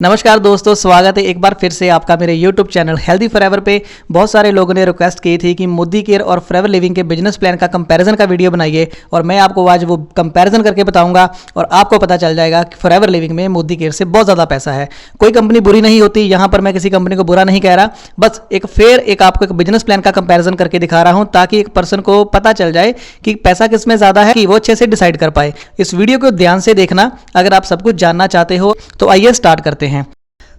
नमस्कार दोस्तों, स्वागत है एक बार फिर से आपका मेरे YouTube चैनल हेल्दी फॉरएवर पे। बहुत सारे लोगों ने रिक्वेस्ट की थी कि मोदी केयर और फॉरएवर लिविंग के बिजनेस प्लान का कंपैरिजन का वीडियो बनाइए और मैं आपको आज वो कंपैरिजन करके बताऊंगा और आपको पता चल जाएगा कि फॉरएवर लिविंग में मोदी केयर से बहुत ज़्यादा पैसा है। कोई कंपनी बुरी नहीं होती, यहाँ पर मैं किसी कंपनी को बुरा नहीं कह रहा, बस एक आपको एक बिजनेस प्लान का कंपेरिजन करके दिखा रहा हूँ ताकि एक पर्सन को पता चल जाए कि पैसा किसमें ज़्यादा है कि वो अच्छे से डिसाइड कर पाए। इस वीडियो को ध्यान से देखना अगर आप सब कुछ जानना चाहते हो। तो आइए स्टार्ट करते हैं।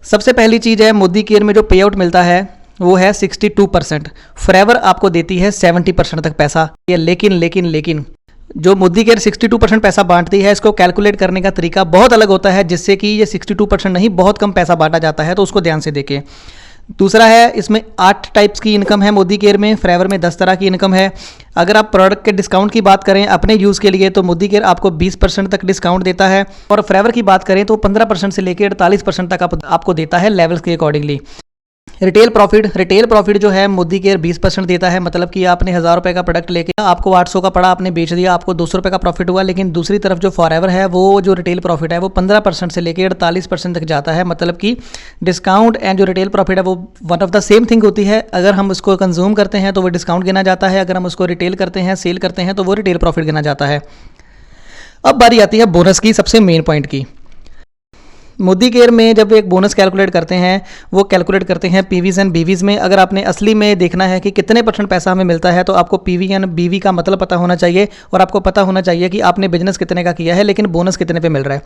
सबसे पहली चीज़ है, मोदी केयर में जो पे आउट मिलता है वो है 62%। फॉरएवर आपको देती है 70% तक पैसा। ये लेकिन जो मोदी केयर 62% पैसा बांटती है, इसको कैलकुलेट करने का तरीका बहुत अलग होता है, जिससे कि ये 62% नहीं बहुत कम पैसा बांटा जाता है, तो उसको ध्यान से देखें। दूसरा है, इसमें 8 टाइप्स की इनकम है मोदी केयर में, फॉरएवर में 10 तरह की इनकम है। अगर आप प्रोडक्ट के डिस्काउंट की बात करें अपने यूज़ के लिए तो मोदी केयर आपको 20% तक डिस्काउंट देता है और फॉरएवर की बात करें तो 15% से लेकर 48% तक आपको देता है लेवल्स के अकॉर्डिंगली। रिटेल प्रॉफिट जो है मोदी केयर 20% देता है, मतलब कि आपने 1000 रुपये का प्रोडक्ट लेके आपको 800 का पड़ा, आपने बेच दिया, आपको 200 रुपये का प्रॉफिट हुआ। लेकिन दूसरी तरफ जो फॉरएवर है वो जो रिटेल प्रॉफिट है वो 15% से लेकर 48% तक जाता है, मतलब कि डिस्काउंट एंड जो रिटेल प्रॉफिट है वो one of the same thing होती है। अगर हम उसको कंज्यूम करते हैं तो वो डिस्काउंट गिना जाता है, अगर हम उसको रिटेल करते हैं, सेल करते हैं तो वो रिटेल प्रॉफिट गिना जाता है। अब बारी आती है बोनस की, सबसे मेन पॉइंट की। मोदी केयर में जब एक बोनस कैलकुलेट करते हैं वो कैलकुलेट करते हैं पीवीज एंड बीवीज में। अगर आपने असली में देखना है कि कितने % पैसा हमें मिलता है तो आपको पीवी एंड बीवी का मतलब पता होना चाहिए और आपको पता होना चाहिए कि आपने बिजनेस कितने का किया है लेकिन बोनस कितने पे मिल रहा है।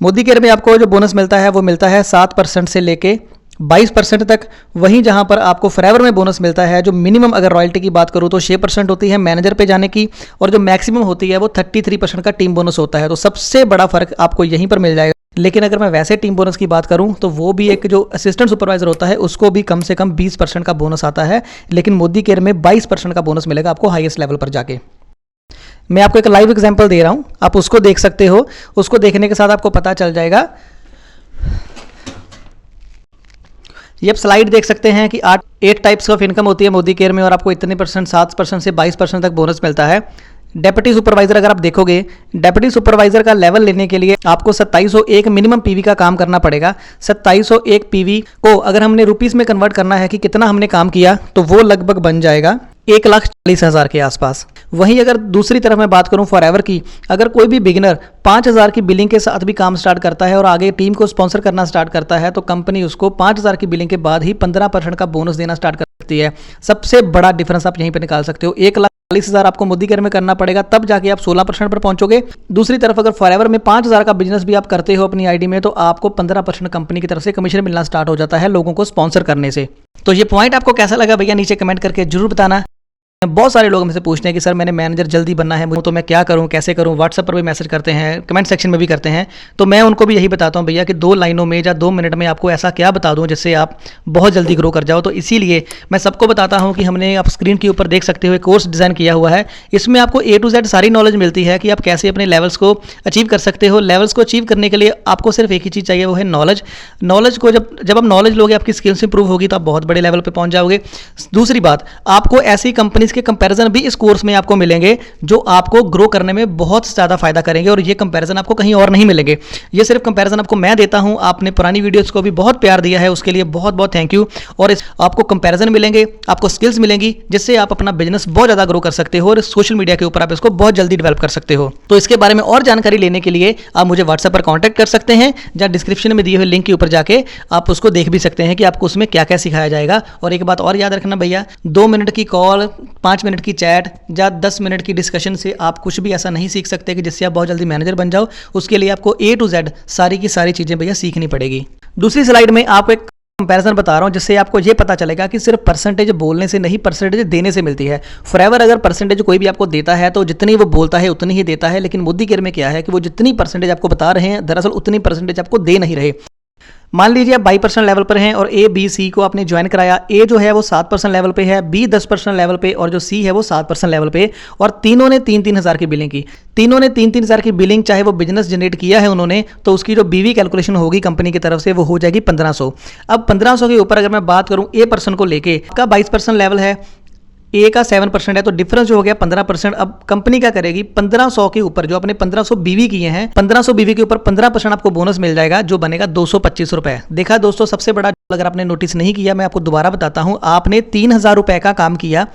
मोदी केयर में आपको जो बोनस मिलता है वो मिलता है 7% से लेके 22% तक। वहीं जहां पर आपको फॉरएवर में बोनस मिलता है, जो मिनिमम अगर रॉयल्टी की बात करूं तो 6% होती है मैनेजर पे जाने की और जो मैक्सिमम होती है वो 33% का टीम बोनस होता है। तो सबसे बड़ा फर्क आपको यहीं पर मिल जाएगा। लेकिन अगर मैं वैसे टीम बोनस की बात करूं तो वो भी एक जो असिस्टेंट सुपरवाइजर होता है उसको भी कम से कम 20% का बोनस आता है, लेकिन मोदी केयर में 22% का बोनस मिलेगा आपको हाईएस्ट लेवल पर जाके। मैं आपको एक लाइव एग्जांपल दे रहा हूं, आप उसको देख सकते हो। उसको देखने के साथ आपको पता चल जाएगा। ये आप स्लाइड देख सकते हैं कि 8 टाइप्स ऑफ इनकम होती है मोदी केयर में और आपको इतने % 7% से 22% तक बोनस मिलता है। डेप्यूटी सुपरवाइजर अगर आप देखोगे, डेप्यूटी सुपरवाइजर का लेवल लेने के लिए आपको 2701 मिनिमम पीवी का काम करना पड़ेगा। 2701 पीवी को अगर हमने रुपीस में कन्वर्ट करना है कि कितना हमने काम किया तो वो लगभग बन जाएगा 1,40,000 के आसपास। वहीं अगर दूसरी तरफ मैं बात करूं फॉरएवर की, अगर कोई भी बिगिनर 5,000 की बिलिंग के साथ भी काम स्टार्ट करता है और आगे टीम को स्पॉन्सर करना स्टार्ट करता है तो कंपनी उसको 5,000 की बिलिंग के बाद ही 15% का बोनस देना स्टार्ट कर सकती है। सबसे बड़ा डिफरेंस आप यहीं पर निकाल सकते हो। 1,40,000 आपको मोदी केयर में करना पड़ेगा, तब जाके आप 16% पर पहुंचोगे। दूसरी तरफ अगर फॉरएवर में 5,000 का बिजनेस भी आप करते हो अपनी आईडी में तो आपको 15% कंपनी की तरफ से कमीशन मिलना स्टार्ट हो जाता है लोगों को स्पॉन्सर करने से। तो ये पॉइंट आपको कैसा लगा भैया, नीचे कमेंट करके जरूर बताना। बहुत सारे लोग मुझसे पूछते हैं कि सर मैंने मैनेजर जल्दी बनना है तो मैं क्या करूं, कैसे करूं। व्हाट्सएप पर भी मैसेज करते हैं, कमेंट सेक्शन में भी करते हैं। तो मैं उनको भी यही बताता हूं भैया कि 2 लाइनों में या 2 मिनट में आपको ऐसा क्या बता दूं जिससे आप बहुत जल्दी ग्रो कर जाओ। तो इसीलिए मैं सबको बताता हूं कि हमने आप स्क्रीन के ऊपर देख सकते हो कोर्स डिज़ाइन किया हुआ है। इसमें आपको A to Z सारी नॉलेज मिलती है कि आप कैसे अपने लेवल्स को अचीव कर सकते हो। लेवल्स को अचीव करने के लिए आपको सिर्फ एक ही चीज़ चाहिए, वो है नॉलेज। नॉलेज को जब आप नॉलेज लोगे आपकी स्किल्स इंप्रूव होगी तो आप बहुत बड़े लेवल पर पहुंच जाओगे। दूसरी बात, आपको ऐसी कंपनीज के कंपैरिजन भी इस कोर्स में आपको मिलेंगे जो आपको ग्रो करने में बहुत ज़्यादा फायदा करेंगे और ये कंपैरिजन आपको कहीं और नहीं मिलेंगे। ये सिर्फ कंपैरिजन आपको मैं देता हूं। आपने पुरानी वीडियोस को भी बहुत प्यार दिया है, उसके लिए बहुत बहुत थैंक यू। और आपको कंपैरिजन मिलेंगे, आपको स्किल्स मिलेंगी जिससे आप अपना बिजनेस बहुत ज़्यादा ग्रो कर सकते हो और सोशल मीडिया के ऊपर आप इसको बहुत जल्दी डेवलप कर सकते हो। तो इसके बारे में और जानकारी लेने के लिए आप मुझे व्हाट्सएप पर कॉन्टैक्ट कर सकते हैं, जहाँ डिस्क्रिप्शन में दिए हुए लिंक के ऊपर जाके आप उसको देख भी सकते हैं कि आपको उसमें क्या क्या सिखाया जाएगा। और एक बात और याद रखना भैया, 2 मिनट की कॉल, 5 मिनट की चैट या 10 मिनट की डिस्कशन से आप कुछ भी ऐसा नहीं सीख सकते कि जिससे आप बहुत जल्दी मैनेजर बन जाओ। उसके लिए आपको A to Z सारी की सारी चीज़ें भैया सीखनी पड़ेगी। दूसरी स्लाइड में आपको एक कंपैरिजन बता रहा हूं जिससे आपको ये पता चलेगा कि सिर्फ परसेंटेज बोलने से नहीं, परसेंटेज देने से मिलती है। फॉरएवर अगर परसेंटेज कोई भी आपको देता है तो जितनी वो बोलता है उतनी ही देता है, लेकिन मोदी केयर में क्या है कि वो जितनी परसेंटेज आपको बता रहे हैं दरअसल उतनी परसेंटेज आपको दे नहीं रहे। मान लीजिए आप 22% लेवल पर हैं और A, B, C को आपने ज्वाइन कराया। A जो है वो 7% लेवल पे है, B 10% लेवल पे और जो C है वो 7% लेवल पे। और तीनों ने 3-3 हज़ार की बिलिंग की। तीनों ने 3-3 हज़ार की बिलिंग, चाहे वो बिजनेस जनरेट किया है उन्होंने, तो उसकी जो BV कैलकुलेशन होगी कंपनी की तरफ से वो हो जाएगी 1500। अब 1500 के ऊपर अगर मैं बात करूँ A पर्सन को लेके, आपका 22% लेवल है, ए का 7% है, तो डिफरेंस जो हो गया 15%। अब कंपनी क्या करेगी, 1500 के ऊपर जो अपने 1500 बीवी किए हैं, 1500 बीवी के ऊपर 15% आपको बोनस मिल जाएगा, जो बनेगा 225 रुपए। देखा दोस्तों, सबसे बड़ा, अगर आपने नोटिस नहीं किया, मैं आपको दोबारा बताता हूं, आपने 3000 रुपए का काम किया,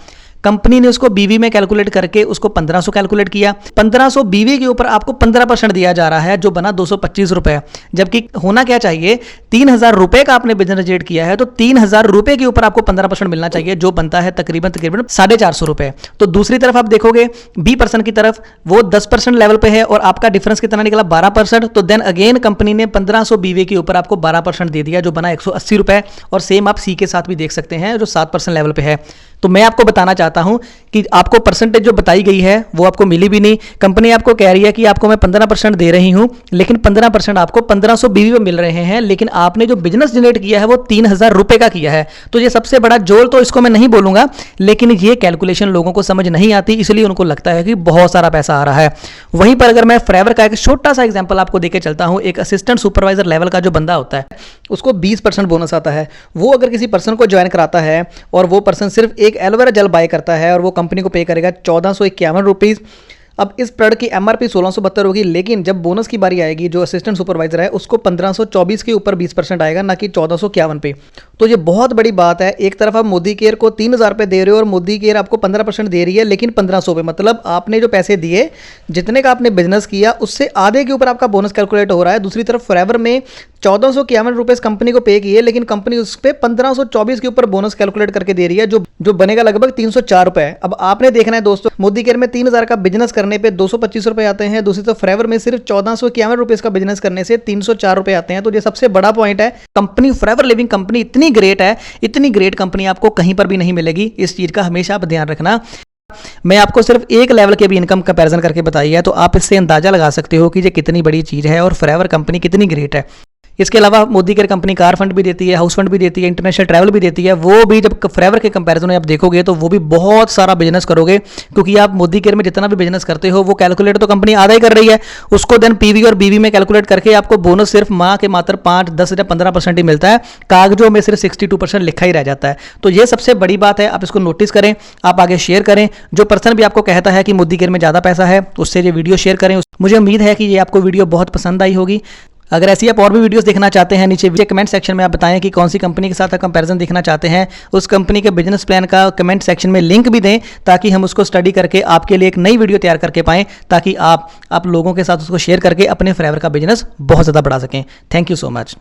कंपनी ने उसको बीवी में कैलकुलेट करके उसको 1500 कैलकुलेट किया, 1500 बीवी के ऊपर आपको 15% दिया जा रहा है, जो बना 225 रुपए। जबकि होना क्या चाहिए, 3000 रुपए का आपने बिजनेस जनरेट किया है, तो 3000 रुपए के ऊपर आपको 15% मिलना चाहिए, जो बनता है तकरीबन 450 रुपए। तो दूसरी तरफ आप देखोगे बी पर्सन की तरफ, वो 10% लेवल पे है और आपका डिफरेंस कितना निकला, 12%। तो देन अगेन कंपनी ने 1500 बीवी के ऊपर आपको 12% दे दिया, जो बना 180 रुपए। और सेम आप सी के साथ भी देख सकते हैं, जो 7% लेवल पे है। तो मैं आपको बताना चाहता हूं कि आपको परसेंटेज जो बताई गई है वो आपको मिली भी नहीं। कंपनी आपको कह रही है कि आपको मैं 15% दे रही हूं, लेकिन 15% आपको 1500 बीवी में मिल रहे हैं, लेकिन आपने जो बिजनेस जनरेट किया है वो 3000 रुपए का किया है। तो ये सबसे बड़ा जोल तो इसको मैं नहीं बोलूंगा, लेकिन ये कैलकुलेशन लोगों को समझ नहीं आती, इसलिए उनको लगता है कि बहुत सारा पैसा आ रहा है। वहीं पर अगर मैं फॉरएवर का एक छोटा सा एग्जाम्पल आपको देके चलता हूं, एक असिस्टेंट सुपरवाइजर लेवल का जो बंदा होता है उसको 20% बोनस आता है। वो अगर किसी पर्सन को ज्वाइन कराता है और वो पर्सन सिर्फ एक एलोवेरा जेल बाय करता है और वो कंपनी को पे करेगा 1451 रुपीज़। अब इस प्रोडक्ट की एमआरपी 1672 होगी, लेकिन जब बोनस की बारी आएगी, जो असिस्टेंट सुपरवाइजर है उसको 1524 के ऊपर 20% आएगा, ना कि 1451 पे। तो ये बहुत बड़ी बात है। एक तरफ आप मोदी केयर को 3000 रुपये दे रहे हो और मोदी केयर आपको 15% दे रही है, लेकिन 1500 पे, मतलब आपने जो पैसे दिए, जितने का आपने बिजनेस किया, उससे आधे के ऊपर आपका बोनस कैलकुलेट हो रहा है। दूसरी तरफ फॉरएवर में 1451 रुपये कंपनी को पे किए, लेकिन कंपनी उस पर 1524 के ऊपर बोनस कैलकुलेट करके दे रही है, जो बनेगा लगभग 304 रुपये। अब आपने देखना है दोस्तों, मोदी केयर में 3000 का बिजनेस करने पे 225 रुपये आते हैं, दूसरी तरफ फॉरएवर में सिर्फ 1451 रुपये का बिजनेस करने से 304 रुपये आते हैं। तो ये सबसे बड़ा पॉइंट है। कंपनी फॉरएवर लिविंग कंपनी इतनी ग्रेट है, इतनी ग्रेट कंपनी आपको कहीं पर भी नहीं मिलेगी। इस चीज का हमेशा आप ध्यान रखना। मैं आपको सिर्फ एक लेवल के भी इनकम कंपैरिजन करके बताई है, तो आप इससे अंदाजा लगा सकते हो कि ये कितनी बड़ी चीज है और फॉरएवर कंपनी कितनी ग्रेट है। इसके अलावा Modi care company car fund भी देती है, हाउस फंड भी देती है, इंटरनेशनल ट्रैवल भी देती है। वो भी जब फॉरएवर के कंपैरिजन में आप देखोगे तो वो भी बहुत सारा बिजनेस करोगे, क्योंकि आप मोदी केयर में जितना भी बिजनेस करते हो वो कैलकुलेट तो कंपनी आधा ही कर रही है, उसको देन पीवी और बीवी में कैलकुलेट करके आपको बोनस सिर्फ माह के मात्र 5, 10 या 15% ही मिलता है। कागजों में सिर्फ 62% लिखा ही रह जाता है। तो ये सबसे बड़ी बात है, आप इसको नोटिस करें, आप आगे शेयर करें। जो पर्सन भी आपको कहता है कि मोदी केयर में ज़्यादा पैसा है, उससे ये वीडियो शेयर करें। मुझे उम्मीद है कि ये आपको वीडियो बहुत पसंद आई होगी। अगर ऐसी आप और भी वीडियोस देखना चाहते हैं, नीचे कमेंट सेक्शन में आप बताएं कि कौन सी कंपनी के साथ आप कंपैरिजन देखना चाहते हैं। उस कंपनी के बिजनेस प्लान का कमेंट सेक्शन में लिंक भी दें, ताकि हम उसको स्टडी करके आपके लिए एक नई वीडियो तैयार करके पाएं, ताकि आप लोगों के साथ उसको शेयर करके अपने फॉरएवर का बिजनेस बहुत ज़्यादा बढ़ा सकें। Thank you so much.